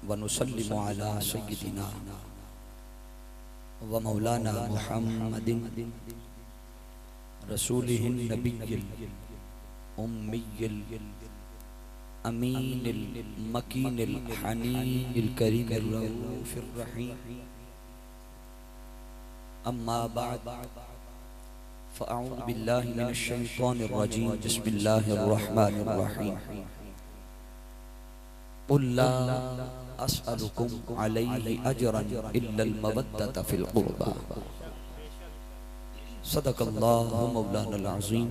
व नुसल्लिमु अला सय्यिदिना व मौलाना मुहम्मदिन रसूलिहिन नबिय्यिल उम्मिय्यिल अमीनिल मकीनिल हनीनिल करीमिर रऊफिर रहीम। अम्मा बाद फ़अऊज़ु बिल्लाहि मिनश शैतानिर रजीम। बिस्मिल्लाहिर रहमानिर रहीम। क़ुल ला अस्अलुकुम अलैहि अजरन इल्लल मवद्दत फिल क़ुर्बा। सदक़ल्लाहु मौलानाल अज़ीम।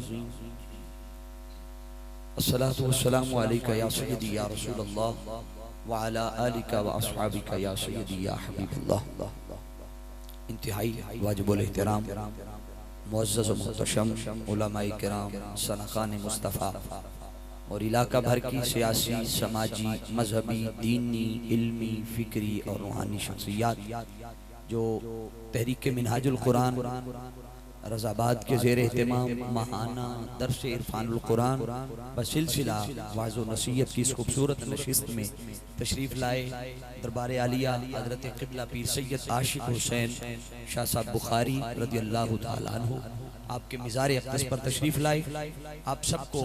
अस्सलातु वस्सलामु अलैका या सय्यदी या रसूलल्लाह व अला आलिका व अस्हाबिका या सय्यदी या हबीबल्लाह। इंतहाई वाजिबुल एहतराम मुअज़्ज़ज़ व मुहतशम उलमाए किराम, सनखान मुस्तफ़ा और इलाका भर की सियासी, समाजी, मजहबी, दीनी, इल्मी, फिक्री और रूहानी शख्सियात जो तहरीक मिनहाजुल कुरान रज़ाबाद के ज़ेर एहतमाम महाना दर्स इरफानुल कुरान बसिलसिला वाज़ व नसीहत की इस खूबसूरत नशिस्त में तशरीफ़ लाए दरबार आलिया हज़रत क़िबला पीर सैयद आशिक हुसैन शाह साहब बुखारी रज़ियल्लाहु ताला अन्हु आपके मिज़ार अक़दस पर तशरीफ़ लाए। आप सबको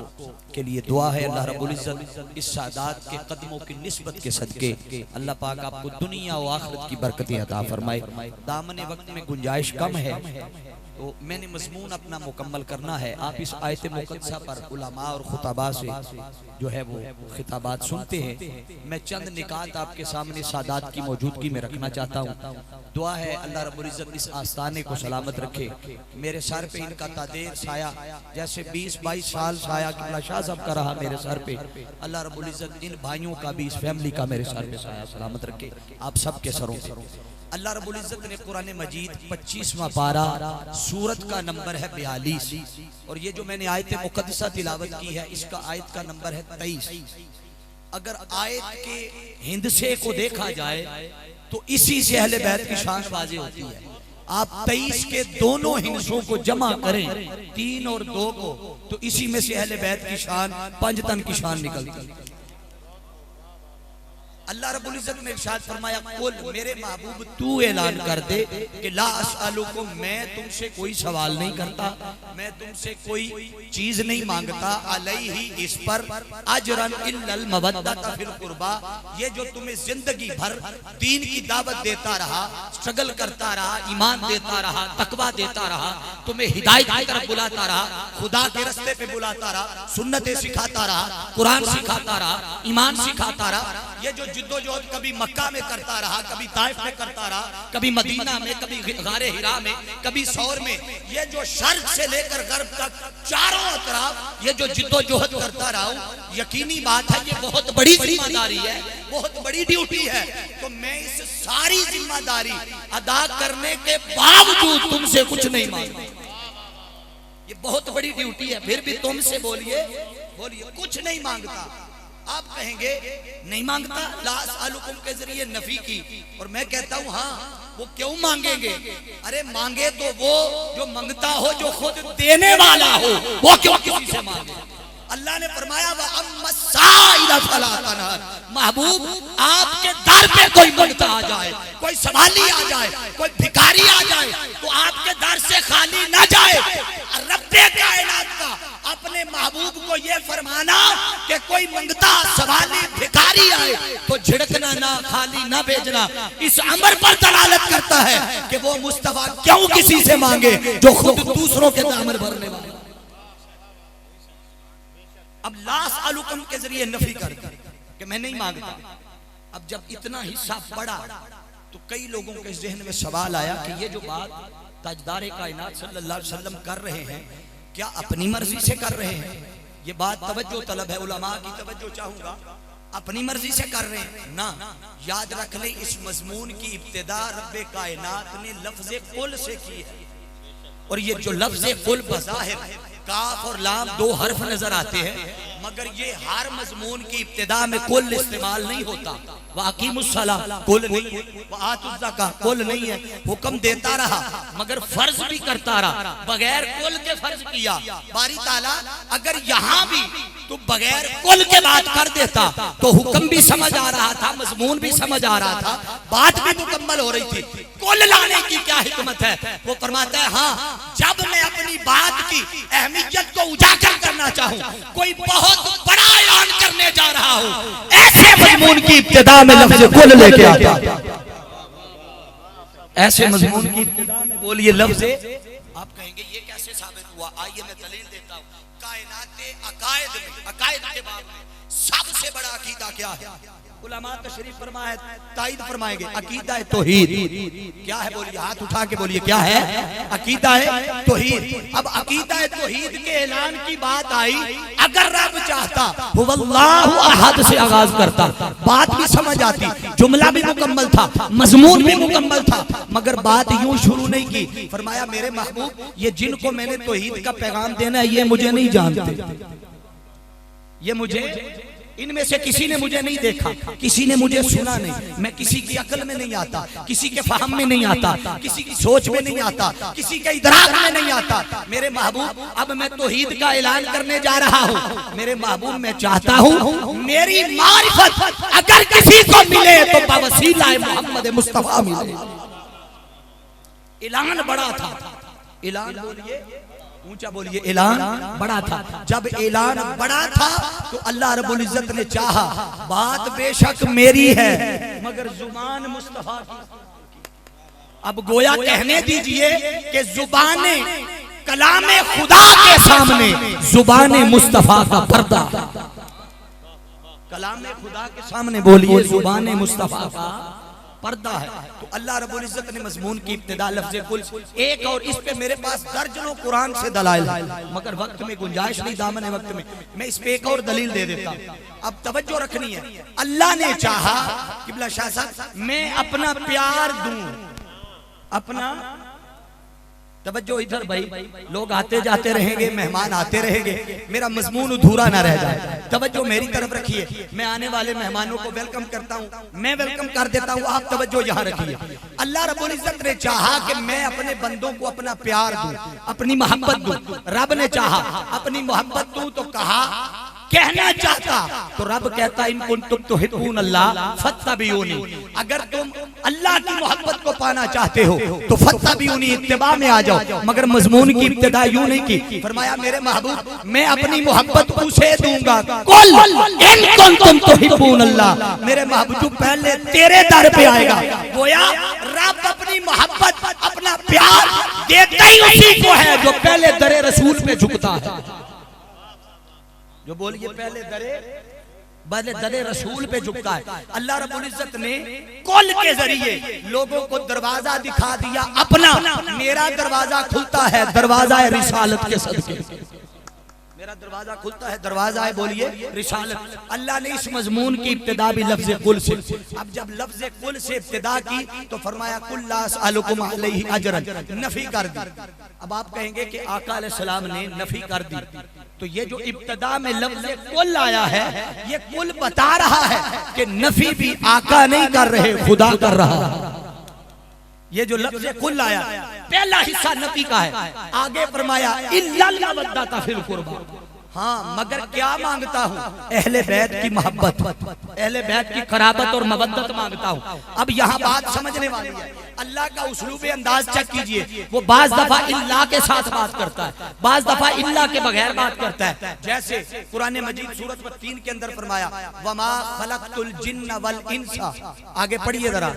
के लिए दुआ है अल्लाह रब्बुल इज़्ज़त इस सादात के कदमों की निस्बत के सदके अल्लाह पाक आपको दुनिया और आखिरत की बरकतें अता फरमाए। दामन वक्त में गुंजाइश कम है तो मैंने मज़मून अपना मुकम्मल करना है। आप इस आयत मुक़द्दसा पर उलमा और खुताबा से जो है वो खिताबात सुनते हैं। मैं चंद निकात आपके सामने सादात की मौजूदगी में रखना चाहता हूँ। दुआ है अल्लाह रब्बुल इज़्ज़त इस आस्थाने को सलामत रखे। मेरे सर पे इनका तादेर साया जैसे 20-22 साल साया क़िबला शाह साहब का रहा मेरे सर पे, अल्लाह रब्बुल इज़्ज़त इन भाइयों का भी, इस फैमिली का मेरे सर पे साया सलामत रखे आप सब के सरों पे। अल्लाह रब्बुल इज़्ज़त ने कुरान मजीद 25वां पारा सूरत का नंबर है 42 और ये जो मैंने आयत मुक़द्दसा तिलावत की है इसका आयत का नंबर है 23। अगर आयत के हिंदसे को देखा जाए तो इसी से अहले बैत की शान वाज़े होती है। आप 23 के दोनों हिंसों को जमा करें 3 और 2 को तो इसी में से अहले बैत की शान 5 तन की शान निकलती है। अल्लाह रब्बुल इज़्ज़त ने इरशाद फरमाया कुल मेरे महबूब तू ऐलान कर दे कि ला अस्अलुकुम, मैं तुमसे कोई सवाल नहीं करता, मैं तुमसे कोई चीज नहीं मांगता, अलैहि इस पर, अजरन इल्लल मवद्दत फिल कुर्बा, ये जो तुम्हें जिंदगी भर दीन की दावत देता रहा, स्ट्रगल करता रहा, ईमान देता रहा, तकवा देता रहा, तुम्हें हिदायत की तरफ बुलाता रहा, खुदा के रास्ते पे बुलाता रहा, सुन्नतें सिखाता रहा, कुरान सिखाता रहा, ईमान सिखाता रहा, ये जो जिद्दोजहद कभी मक्का में करता रहा, कभी ताइफ में करता रहा, कभी मदीना में, कभी गारे हिरा में, कभी सौर में, ये जो शर्क से लेकर गर्ब तक चारों अतराफ ये जो जिद्दोजहद करता रहा हूं, यकीनी बात है ये बहुत बड़ी जिम्मेदारी है, बहुत बड़ी ड्यूटी है। तो मैं इस सारी जिम्मेदारी अदा करने के बावजूद तुमसे कुछ नहीं मांगता। ये बहुत बड़ी ड्यूटी है, फिर भी तुमसे बोलिए कुछ नहीं मांगता। आप कहेंगे नहीं मांगता, ला अस्अलुकुम के जरिए नफी की, और मैं कहता हूं हाँ वो क्यों मांगेंगे? अरे मांगे तो वो जो मांगता हो, जो खुद देने वाला हो, वो क्यों किसी से मांगे? अल्लाह ने फरमाया व अम्मा साइला फला तनहर, महबूब आपके दर पे कोई मांगता आ जाए, कोई सवाली आ जाए, कोई भिखारी आ जाए तो आपके दर से खाली ना जाए। रब्बे कायनात का अपने महबूब को ये फरमाना कि कोई मंगता, सवाली, भिखारी आए तो झिड़कना ना, खाली ना भेजना, इस अमर पर दलालत करता है कि वो मुस्तफा क्यों किसी से मांगे जो खुद दूसरों के दामन भरने वाले। अब लास अलुकम के जरिए नफी कर दी कि मैं नहीं मांगता। अब जब इतना हिस्सा पड़ा तो कई लोगों के जहन में सवाल आया कि ये जो बात ताजदार कायनात सल्लल्लाहु अलैहि वसल्लम कर रहे हैं, क्या अपनी मर्जी से कर रहे हैं? ये बात तवज्जो तलब है, उलमा की तवज्जो चाहूंगा। अपनी मर्जी से कर रहे हैं ना, याद रख ले इस मजमून की इब्तिदा रब्बे कायनात ने लफ्ज़े कुल से की है। और ये जो लफ्ज़े कुल बज़ाहिर काफ और लाम 2 हर्फ नजर आते हैं, मगर ये हर मजमून की इब्तिदा में कुल इस्तेमाल नहीं होता। वाक़ीमुस्सला कुल नहीं है, वातुज़्ज़का कुल नहीं है। हुक्म देता रहा मगर फर्ज भी करता रहा, बगैर कुल के फर्ज किया। बारी ताला अगर यहाँ भी तो बगैर कुल के बात कर देता तो हुक्म भी समझ आ रहा था, मजमून भी समझ आ रहा था, बात भी मुकम्मल हो रही थी। कुल लाने की क्या हिकमत है? वो फरमाता है हाँ, जब मैं अपनी बात की अहमियत को उजागर करना चाहूँ, कोई बहुत बड़ा ऐलान करने जा रहा हूँ, ऐसे मजमून की इब्तिदा में लफ्ज़ कुल लेके आता। ऐसे मजमून की इब्तिदा में बोलिए लफ्ज़। आप कहेंगे ये कैसे साबित हुआ? आइए मैं दलील देता हूँ। कायनाते अकायद में, अकायद के बारे में सबसे बड़ा अकीदा क्या है? उलमा तशरीफ फरमाए, ताईद फरमाएंगे, अकीदा है तौहीद। क्या है बोलिए, हाथ उठा के बोलिए क्या है? अकीदा है तौहीद। अब अकीदा है तौहीद के ऐलान की बात आई, अगर रब चाहता हुवल्लाहु अहद से आगाज करता, बात भी समझ आती, जुमला भी मुकम्मल था, मजमून भी मुकम्मल था, मगर बात यूं शुरू नहीं की। फरमाया मेरे महबूब, ये जिनको मैंने तौहीद का पैगाम देना है ये मुझे नहीं जानते, ये मुझे, इनमें से किसी ने मुझे नहीं देखा, किसी ने मुझे सुना नहीं, मैं किसी की अकल में नहीं आता, किसी के फहम में नहीं आता, किसी की सोच में नहीं आता, किसी के इदराक में नहीं आता। मेरे महबूब अब मैं तौहीद का ऐलान करने जा रहा हूँ। मेरे महबूब मैं चाहता हूँ मेरी मारिफत अगर किसी को मिले तो बवसीला मोहम्मद मुस्तफा मिले। ऐलान बड़ा था, ऐलान बोलिए ऊंचा बोलिए, ऐलान बड़ा था। जब ऐलान बड़ा था तो अल्लाह रब्बुल इज्जत ने चाहा, बात बेशक मेरी है मगर जुबान मुस्तफा की। अब गोया कहने दीजिए कि जुबाने कलामे खुदा के सामने जुबाने मुस्तफा का पर्दा, कलामे खुदा के सामने बोलिए जुबाने मुस्तफा का पर्दा है। तो अल्लाह रब्बुल इज्जत ने मजमून की इब्तिदा लफ्ज़ कुल एक, और इस पे मेरे पास दर्जनों कुरान से दलाइल है, मगर वक्त में गुंजाइश नहीं, दामन वक्त में मैं इस पे एक और दलील दे देता हूं। अब तवज्जो रखनी है। अल्लाह ने चाहा किबला शाह साहब मैं अपना प्यार दूं, अपना तवज्जो इधर भाई, लोग आते जाते रहेंगे, मेहमान आते रहेंगे, मेरा मजमून अधूरा ना रह जाए। तवज्जो मेरी तरफ रखिए, मैं आने वाले मेहमानों को वेलकम करता हूँ, मैं वेलकम कर देता हूँ, आप तवज्जो यहाँ रखिए। अल्लाह रब्बुल इज्जत ने चाहा कि मैं अपने बंदों को अपना प्यार दूं, अपनी मोहब्बत दूं। रब ने चाहा अपनी मोहब्बत दूं तो कहा, कहना चाहता तो रब कहता इन कुंतुम तुहिब्बून अल्लाह फत्तबिऊनी, अगर तुम अल्लाह की मोहब्बत को पाना चाहते हो तो फत्तबिऊनी, इत्तिबा में आ जाओ। मगर मजमून की इब्तिदा यूं नहीं की। फरमाया मेरे महबूब मैं अपनी मोहब्बत उसे दूंगा, कुल इन कुंतुम तुहिब्बून अल्लाह, मेरे महबूब जो पहले तेरे दर पे आएगा। गोया रब अपनी मोहब्बत अपना प्यार देता ही उसी को है जो पहले दरे रसूल पे झुकता है। जो बोलिए पहले दरे रसूल पे झुकता है। अल्लाह रब्बुल इज्जत ने कुल के जरिए लोगों को दरवाजा दिखा दिया अपना। मेरा दरवाजा खुलता है, दरवाजा है रिसालत के सदके, मेरा दरवाजा खुलता है, दरवाजा है बोलिए रिसालत। अल्लाह ने इस मजमून की इब्तिदा भी लफ्ज़ कुल से। अब जब लफ्ज़ कुल से इब्तिदा की तो फरमाया कुल ला असअलुकुम अलैहि अजरन, नफी कर दी। अब आप कहेंगे कि आका अलैहिस्सलाम ने नफी कर दी, तो ये जो इब्तिदा में लफ्ज़ कुल आया है ये कुल बता रहा है कि नफी भी आका नहीं कर रहे, खुदा कर रहा है। ये जो लफ्ज़ कुल आया पहला हिस्सा नफी का है। आगे फरमाया इल्ला मवद्दता फिल कुर्बा, हाँ मगर क्या मांगता हूँ? अहले बैत की मोहब्बत, अहले बैत की कराबत और मवद्दत मांगता हूँ। अब यहाँ बात समझने वाली है। अल्लाह का उसलूब अंदाज चेक कीजिए, वो बाज दफा इल्ला के साथ बात करता है, बाज दफा इल्ला के बगैर बात करता है। जैसे कुरान मजीद सूरत 3 के अंदर फरमाया वमा खलक़तुल जिन्ना वल इंसा, आगे पढ़िए जरा,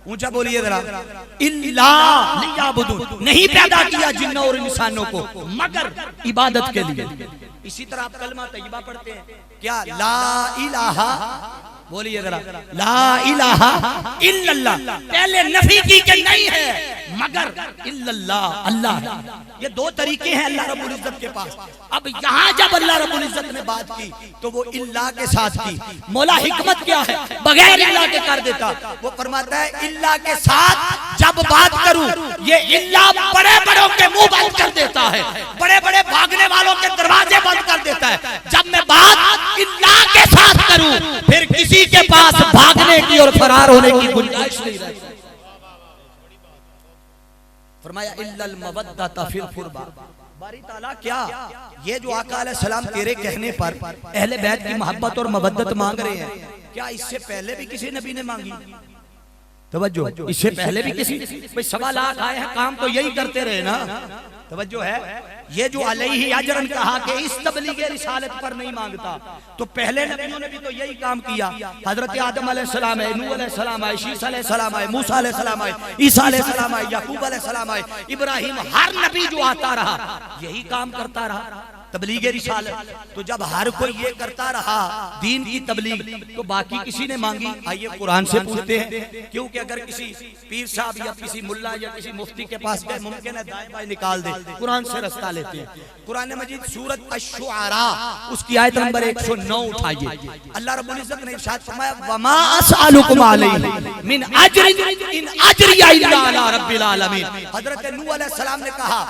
ऊंचा बोलिए जरा, इल्ला लियाबुदून, नहीं पैदा किया जिन्नों और इंसानों को मगर इबादत के लिए। इसी तरह आप कलमा तय्यबा पढ़ते हैं क्या, ला इलाहा, बोलिए जरा, ला इलाहा इल्लल्लाह, पहले नफी की कि नहीं है मगर इल्लल्लाह, अल्लाह। ये दो तरीके हैं अल्लाह रब्बुल इज्जत के पास। अब यहाँ जब अल्लाह रब्बुल इज्जत ने बात की तो वो इल्ला के साथ की। मौला हिकमत क्या है, बगैर इल्ला के कर देता। वो फरमाता है इल्ला के साथ जब बात करूं ये इल्ला बड़े बड़ों के मुंह बंद कर देता है, बड़े बड़े भागने वालों के दरवाजे बंद कर देता है। जब मैं बात इल्ला के साथ करूं फिर किसी के पास भागने की और फरार होने की गुंजाइश नहीं रहती। फरमाया इल्लल मवद्दत फिल कुर्बा। बारी ताला क्या ये जो आका अलैहिस्सलाम तेरे कहने पर अहले बैत की मोहब्बत और मवद्दत मांग रहे हैं, क्या इससे पहले भी किसी नबी ने मांगी? तवज्जो, इससे पहले भी किसी भाई 1.25 लाख आए हैं, काम तो यही करते रहे ना। तवज्जो है, ये जो अलैहि अजरन कहा कि इस तबलीग रिसालत पर नहीं मांगता, तो पहले नबियों ने भी तो यही काम किया। हजरत आदम अलैहिस्सलाम आए, नूह अलैहिस्सलाम आए, शीस अलैहिस्सलाम आए, मूसा अलैहिस्सलाम आए, ईसा अलैहिस्सलाम आए, याकूब अलैहिस्सलाम आए, इब्राहिम, हर नबी जो आता रहा यही काम करता रहा, तबलीग रिसालत। तो जब हर कोई ये करता रहा दीन की तबलीग, तो बाकी किसी ने मांगी? आइए कुरान से पूछते हैं, क्योंकि अगर किसी पीर साहब या किसी मुल्ला या किसी मुफ्ती के पास गए मुमकिन है दाएं बाएं निकाल दे, कुरान से रास्ता लेते हैं। कुरान मजीद सूरत अश-शुआरा उसकी आयत नंबर 109 उठाइए। अल्लाह रब्बुल इज्जत ने इरशाद फरमाया वमा असअलुकुम अलैहि मिन अजरिन इन अजरिया इल्ला अला रब्बिल आलमीन। हजरत नूह अलैहिस्सलाम ने कहा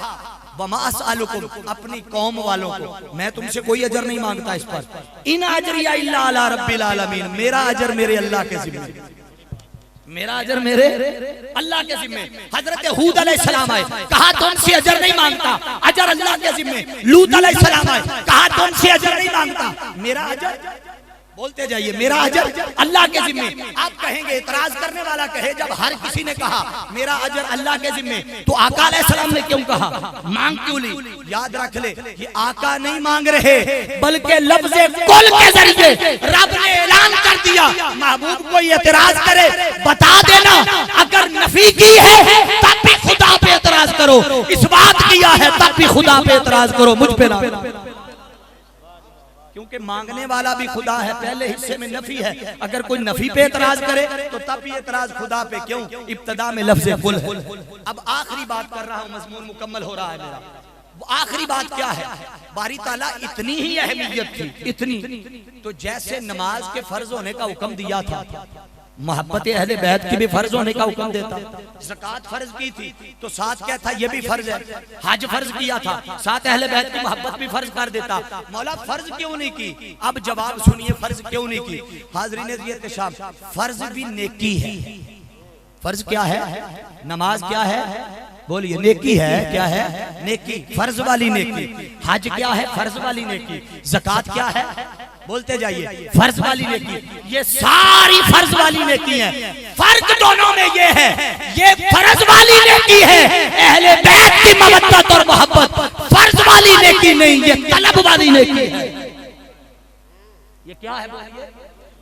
वमा असअलुकुम, अपनी कौम वालों को मैं तुमसे कोई अजर नहीं मांगता इस पर, इन अजरिया इल्ला अला रब्बिल आलमीन, मेरा अजर मेरे अल्लाह के जिम्मे, मेरा अजर मेरे अल्लाह के जिम्मे। हजरत हूद अलैहिस्सलाम आए, कहा तुमसे अजर नहीं मांगता, अजर अल्लाह के जिम्मे। लूत अलैहिस्सलाम आए, कहा तुमसे अजर नहीं मांगता, मेरा अजर, बोलते जाइए, मेरा अजर अल्लाह के जिम्मे। आप कहेंगे, इतराज करने वाला कहे जब हर किसी ने कहा मेरा अजर अल्लाह के जिम्मे, तो आका अलैहिस्सलाम ने क्यों कहा, मांग क्यों ली? याद रख ले, ये आका नहीं मांग रहे, बल्कि लफ्ज़े कुल के जरिए रब ने ऐलान कर दिया महबूब को एतराज करे बता देना, अगर नफी की है तब भी खुदा पे एतराज करो, इस बात किया है तब भी खुदा पे एतराज करो, मुझ पे ना। क्योंकि मांगने वाला भी खुदा है, पहले हिस्से में नफी है, अगर कोई नफी पे एतराज करे तो तब भी एतराज खुदा पे क्यों? इब्तिदा में लफ्ज़ कुल है। अब आखिरी बात कर रहा हूं, मज़मून मुकम्मल हो रहा है मेरा। आखिरी बात क्या है? बारी ताला इतनी ही अहमियत थी, इतनी, तो जैसे नमाज के फर्ज होने का हुक्म दिया था, मोहब्बत अहले बैत की भी फर्ज होने का हुक्म देता। ज़कात फर्ज की थी तो साथ क्या था, ये भी फर्ज है। हज फर्ज किया था, साथ अहले बैत की मोहब्बत भी फर्ज कर देता। मौला फर्ज क्यों नहीं की? अब जवाब सुनिए, फर्ज क्यों नहीं की। हाज़रीन इत्तेशाम, फर्ज भी नेकी है। फर्ज क्या है? नमाज क्या है? बोलिए, नेकी है। क्या है? नेकी, फर्ज वाली नेकी। हज क्या है? फर्ज वाली नेकी। ज़कात क्या है? बोलते जाइए, फर्ज वाली नेकी। ये सारी फर्ज वाली नेकी है। फर्क दोनों में ये है, ये फर्ज वाली नेकी है अहले बैत की मवद्दत और मोहब्बत, फर्ज वाली नेकी नहीं, ये तलब वाली नेकी है। ये क्या है? बोलिए,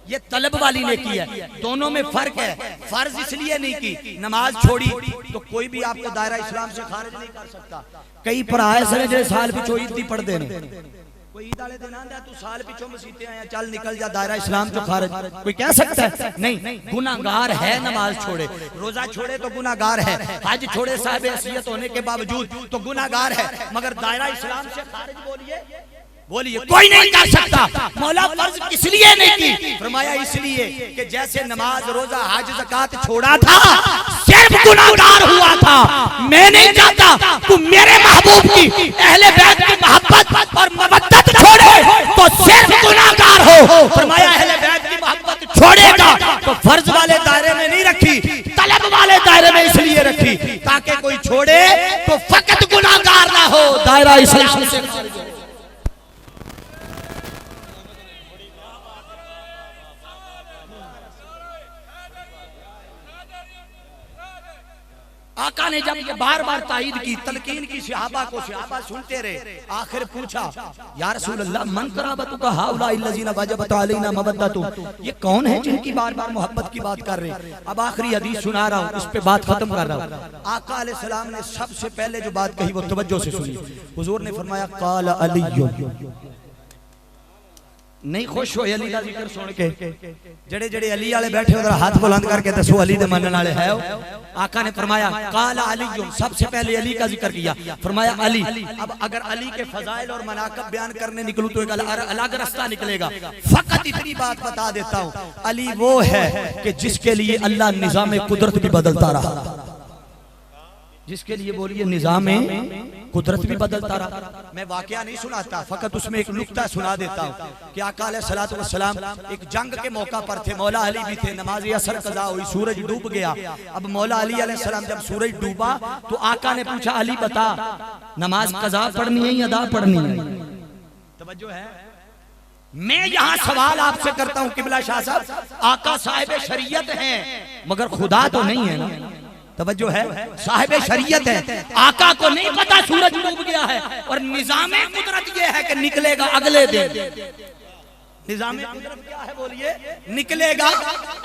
ये तलब वाली नेकी है। दोनों में फर्क है। फर्ज इसलिए नहीं की, नमाज छोड़ी तो कोई भी आपको दायरा इस्लाम से खारिज नहीं कर सकता। कई पढ़ाए सने जो साल पिछो ईद पढ़ देने, कोई ईद वाले दिन आंदा तू साल पिछो मसीते आया, चल निकल जा, दायरा इस्लाम तो खारिज। कोई कह सकता है? नहीं, गुनाहगार है। नमाज छोड़े, रोजा छोड़े तो गुनाहगार है, हज छोड़े साहिब हैसियत होने के बावजूद तो गुनाहगार है, मगर दायरा इस्लाम से खारिज बोलिए, बोलिए, कोई नहीं कर सकता। मौला फर्ज किस लिए नहीं की? फरमाया इसलिए कि जैसे नमाज, रोजा, हज, ज़कात छोड़ा था सिर्फ गुनाहगार हुआ था। मैं नहीं चाहता तू मेरे महबूब की अहले बैत की मोहब्बत और मवद्दत छोड़े तो सिर्फ गुनाहगार हो। फरमाया अहले बैत की मोहब्बत छोड़ेगा तो फर्ज वाले दायरे में नहीं रखी, तलब वाले दायरे में इसलिए रखी ताकि कोई छोड़े तो फकत गुनाहगार ना हो, दायरा इस्लाम से। आका ने जब ये बार बार ताईद की, तलकीन की सहाबा को, सहाबा सुनते रहे। आखिर पूछा, या रसूल अल्लाह मन कराबतु का हाउला इल्लज़ीना वजबत अलैना मवद्दतु, ये कौन है जिनकी बार बार मोहब्बत की बात कर रहे हैं? अब आखिरी हदीस सुना रहा हूँ, उस पे बात खत्म कर रहा हूँ। आका अलैहिस्सलाम ने सबसे पहले जो बात कही वो तवज्जो से सुनिए। हुजूर ने फरमाया काला अली, नहीं खुश हो अली का जिक्र सुन के, जड़े जड़े अली वाले बैठे उधर हाथ बुलंद करके दसो अली दे मनने वाले है। आका ने फरमाया काला अली, सबसे पहले अली का जिक्र किया, फरमाया अली। अब अगर अली के फजाइल और मनाकब बयान करने निकलूं तो एक अलग रास्ता निकलेगा। फकत इतनी बात बता देता हूं, अली वो है कि जिसके लिए अल्लाह निजाम कुदरत भी बदलता रहा। जिसके लिए बोलिए निजाम कुदरत भी बदलता रहा। मैं वाकया नहीं सुनाता, फकत उसमें एक नुक्ता सुना देता हूँ कि आका अलैहिस्सलातु वस्सलाम एक जंग के मौका पर थे, मौला अली भी थे, नमाज असर कज़ा हुई, सूरज डूब गया। अब मौला अली अलैहिस्सलाम जब सूरज डूबा तो आका ने पूछा, अली बता नमाज कज़ा पढ़नी है या अदा पढ़नी है? तवज्जो है, मैं यहाँ सवाल आपसे करता हूँ किबला शाह साहब, आका साहिब शरीयत हैं मगर खुदा तो नहीं है ना। तवज्जो है, साहिब शरीयत है, आका को नहीं पता सूरज डूब गया है, और निजामे कुदरत ये है कि निकलेगा अगले दिन। निजामे कुदरत क्या है बोलिए? निकलेगा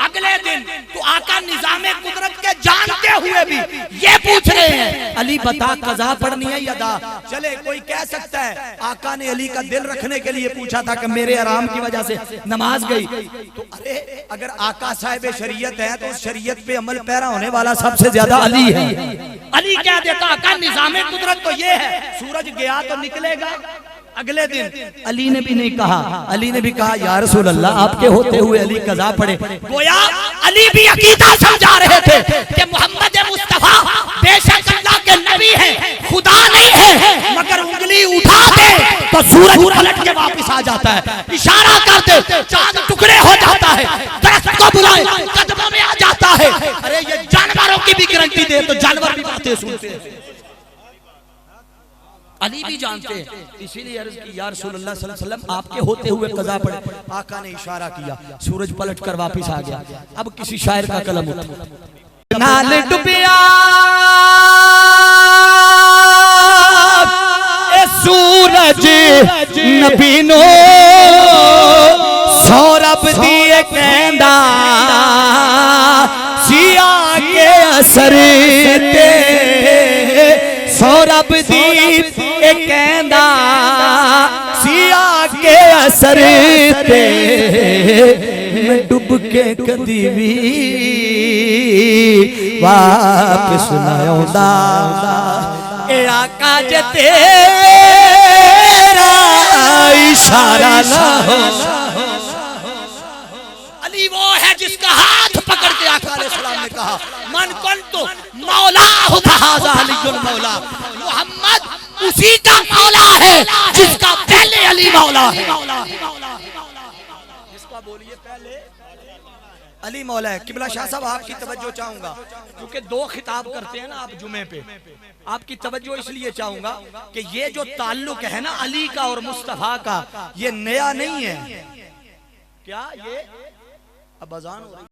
अगले दिन। तो आका निजामे कुदरत के जानते हुए भी ये पूछ रहे हैं, अली बता कज़ा पढ़नी है या अदा? चले कोई कह सकता है आका ने अली का दिल रखने के लिए पूछा था कि मेरे आराम की वजह से नमाज गई। तो अरे अगर आका साहिब शरीयत है तो उस शरीयत पे अमल पैरा होने वाला सबसे ज्यादा अली है। अली क्या देता? आका निजामे कुदरत तो ये है, सूरज गया तो निकलेगा अगले दिन। अली ने भी नहीं कहा, अली ने भी कहा या रसूल अल्लाह आपके होते हुए अली कज़ा पढ़े। गोया अली भी अकीदा समझा रहे थे कि मोहम्मद मुस्तफा बेशक अल्लाह के नबी हैं, खुदा नहीं है, मगर उंगली उठा दे तो सूरज पलट के वापस आ जाता है, इशारा कर दे चांद टुकड़े हो जाता है, दरख्त को बुलाए कदमों में आ जाता है। अरे ये जानवरों की भी गारंटी दे तो जानवर भी बातें सुनते हैं, अली भी जानते हैं। इसीलिए अर्ज की या रसूलुल्लाह सल्लल्लाहु अलैहि वसल्लम आपके होते हुए कज़ा पढ़े। आका ने इशारा किया, सूरज पलट कर वापस आ गया। अब किसी शायर का कलम उठा, नाल डुबिया ए सूरज नबी नो सौरभ दिए कहंदा सिया के असर ते सौरभ दी कहंदा सिया के असर ते मैं डुब के कदी भी वापस ना आउंदा। ए आका जे तेरा इशारा ना हो। अली वो है जिसका हाथ पकड़ के आका अलैहिस्सलाम ने कहा मन कुंतु मौलाहु फहाज़ा अलीयुल मौला। मोहम्मद उसी का मौला है जिसका पहले अली मौला है। जिसका बोलिए पहले अली मौला है। किबला शाह साहब आपकी तवज्जो चाहूंगा, क्योंकि दो खिताब करते हैं ना आप जुमे पे, आपकी तवज्जो इसलिए चाहूंगा कि ये जो ताल्लुक है ना अली का और मुस्तफा का, ये नया नहीं है। क्या ये अब अजान हो रही